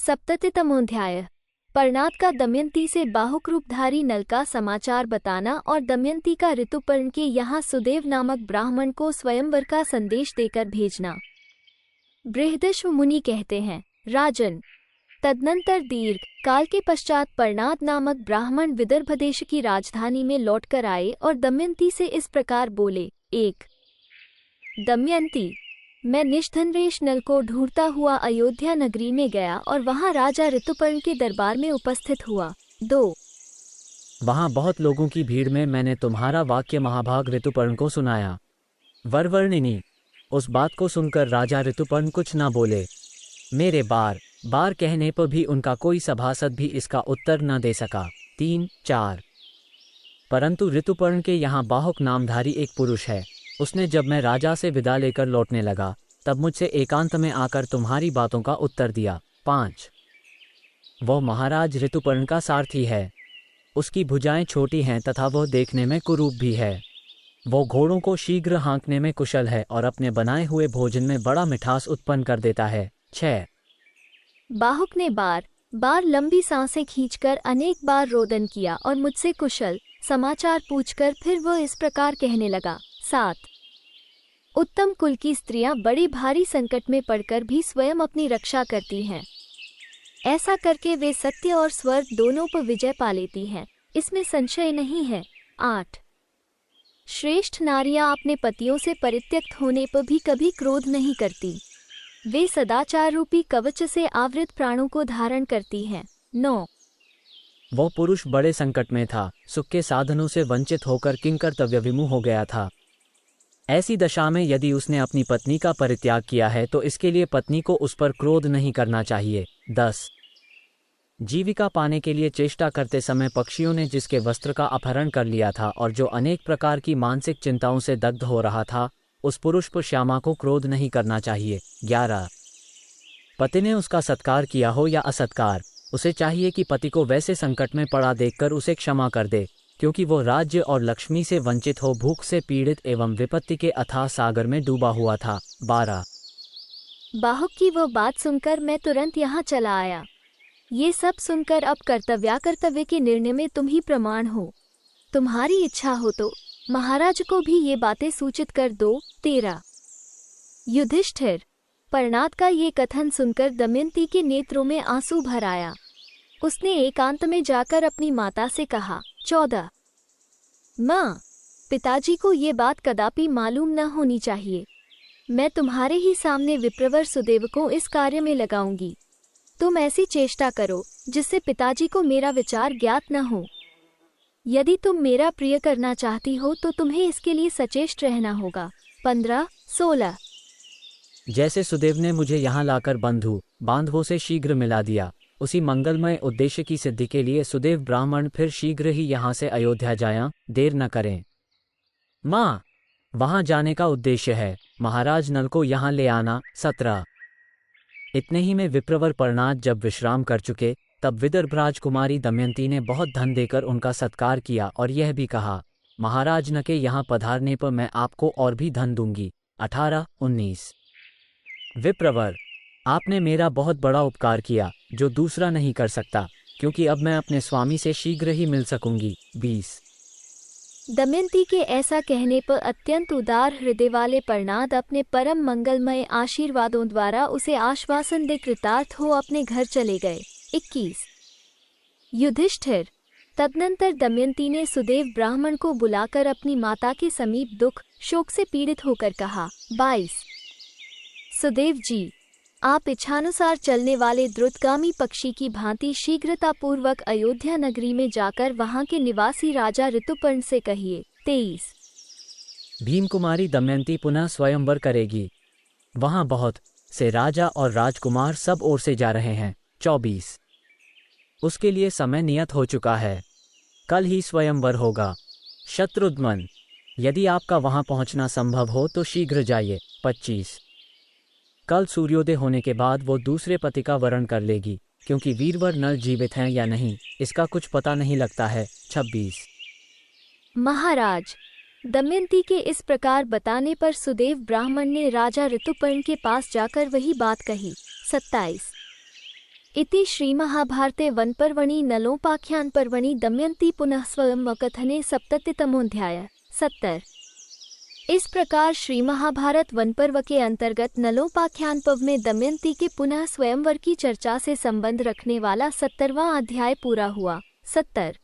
सप्ततितमोऽध्याय। पर्णात का दमयंती से बाहुक रूपधारी नल का समाचार बताना और दमयंती का ऋतुपर्ण के यहाँ सुदेव नामक ब्राह्मण को स्वयंवर का संदेश देकर भेजना। बृहदश्व मुनि कहते हैं, राजन, तदनंतर दीर्घ काल के पश्चात पर्णात नामक ब्राह्मण विदर्भ देश की राजधानी में लौटकर आए और दमयंती से इस प्रकार बोले। 1। दमयंती, मैं निष्धनरेश नल को ढूंढता हुआ अयोध्या नगरी में गया और वहां राजा ऋतुपर्ण के दरबार में उपस्थित हुआ। 2। वहां बहुत लोगों की भीड़ में मैंने तुम्हारा वाक्य महाभाग ऋतुपर्ण को सुनाया। वरवर्णिनी, उस बात को सुनकर राजा ऋतुपर्ण कुछ न बोले। मेरे बार बार कहने पर भी उनका कोई सभासद भी इसका उत्तर न दे सका। 3, 4। परंतु ऋतुपर्ण के यहाँ बाहुक नामधारी एक पुरुष है। उसने जब मैं राजा से विदा लेकर लौटने लगा तब मुझसे एकांत में आकर तुम्हारी बातों का उत्तर दिया। 5। वह महाराज ऋतुपर्ण का सारथी है। उसकी भुजाएं छोटी हैं तथा वह देखने में कुरूप भी है। वो घोड़ों को शीघ्र हाँकने में कुशल है और अपने बनाए हुए भोजन में बड़ा मिठास उत्पन्न कर देता है। 6। बाहुक ने बार बार लंबी सांसें खींचकर अनेक बार रोदन किया और मुझसे कुशल समाचार पूछकर फिर वह इस प्रकार कहने लगा। 7। उत्तम कुल की स्त्रियां बड़ी भारी संकट में पड़कर भी स्वयं अपनी रक्षा करती हैं। ऐसा करके वे सत्य और स्वर्ग दोनों पर विजय पा लेती हैं, इसमें संशय नहीं है। 8। श्रेष्ठ नारियां अपने पतियों से परित्यक्त होने पर भी कभी क्रोध नहीं करती। वे सदाचार रूपी कवच से आवृत प्राणों को धारण करती हैं। 9। वो पुरुष बड़े संकट में था, सुख के साधनों से वंचित होकर किंकर्तव्य विमुख हो गया था। ऐसी दशा में यदि उसने अपनी पत्नी का परित्याग किया है तो इसके लिए पत्नी को उस पर क्रोध नहीं करना चाहिए। 10। जीविका पाने के लिए चेष्टा करते समय पक्षियों ने जिसके वस्त्र का अपहरण कर लिया था और जो अनेक प्रकार की मानसिक चिंताओं से दग्ध हो रहा था, उस पुरुष पर श्यामा को क्रोध नहीं करना चाहिए। 11। पति ने उसका सत्कार किया हो या असत्कार, उसे चाहिए कि पति को वैसे संकट में पड़ा देखकर उसे क्षमा कर दे, क्योंकि वो राज्य और लक्ष्मी से वंचित हो भूख से पीड़ित एवं विपत्ति के अथाह सागर में डूबा हुआ था। 12। बाहुक की वह बात सुनकर मैं तुरंत यहाँ चला आया। ये सब सुनकर अब कर्तव्याकर्तव्य के निर्णय में तुम ही प्रमाण हो। तुम्हारी इच्छा हो तो महाराज को भी ये बातें सूचित कर दो। 13। युधिष्ठिर, पर्णात का ये कथन सुनकर दमयंती के नेत्रों में आंसू भर आया। उसने एकांत में जाकर अपनी माता से कहा। 14। माँ, पिताजी को ये बात कदापि मालूम न होनी चाहिए। मैं तुम्हारे ही सामने विप्रवर सुदेव को इस कार्य में लगाऊंगी। तुम ऐसी चेष्टा करो जिससे पिताजी को मेरा विचार ज्ञात न हो। यदि तुम मेरा प्रिय करना चाहती हो तो तुम्हें इसके लिए सचेष्ट रहना होगा। 15, 16। जैसे सुदेव ने मुझे यहाँ लाकर बंधु बांधवों से शीघ्र मिला दिया, उसी मंगलमय उद्देश्य की सिद्धि के लिए सुदेव ब्राह्मण फिर शीघ्र ही यहाँ से अयोध्या जाएं, देर न करें। माँ, वहाँ जाने का उद्देश्य है महाराज नल को यहाँ ले आना। 17। इतने ही में विप्रवर पर्णात जब विश्राम कर चुके तब विदर्भ राजकुमारी दमयंती ने बहुत धन देकर उनका सत्कार किया और यह भी कहा, महाराज न के यहाँ पधारने पर मैं आपको और भी धन दूंगी। 18, 19। विप्रवर, आपने मेरा बहुत बड़ा उपकार किया जो दूसरा नहीं कर सकता, क्योंकि अब मैं अपने स्वामी से शीघ्र ही मिल सकूंगी। 20। दमयंती के ऐसा कहने पर अत्यंत उदार हृदय वाले पर्णात अपने परम मंगलमय आशीर्वादों द्वारा उसे आश्वासन दे कृतार्थ हो अपने घर चले गए। 21। युधिष्ठिर, तदनंतर दमयंती ने सुदेव ब्राह्मण को बुलाकर अपनी माता के समीप दुख शोक से पीड़ित होकर कहा। 22। सुदेव जी, आप इच्छानुसार चलने वाले द्रुतगामी पक्षी की भांति शीघ्रतापूर्वक अयोध्या नगरी में जाकर वहां के निवासी राजा ऋतुपर्ण से कहिए। 23। भीम कुमारी दमयंती पुनः स्वयंवर करेगी। वहां बहुत से राजा और राजकुमार सब ओर से जा रहे हैं। 24। उसके लिए समय नियत हो चुका है, कल ही स्वयंवर होगा। शत्रुघ्न, यदि आपका वहां पहुंचना संभव हो तो शीघ्र जाइए। 25। कल सूर्योदय होने के बाद वो दूसरे पति का वरण कर लेगी, क्योंकि वीरवर नल जीवित हैं या नहीं इसका कुछ पता नहीं लगता है। 26। महाराज, दमयंती के इस प्रकार बताने पर सुदेव ब्राह्मण ने राजा ऋतुपर्ण के पास जाकर वही बात कही। 27। इति श्रीमहाभारते वनपर्वणि नलोपाख्यान पर्वणि दमयंती पुनः स्वयं कथने 77तमोऽध्याय 70। इस प्रकार श्री महाभारत वनपर्व के अंतर्गत नलोपाख्यान पर्व में दमयंती के पुनः स्वयंवर की चर्चा से संबंध रखने वाला 70वां अध्याय पूरा हुआ। 70।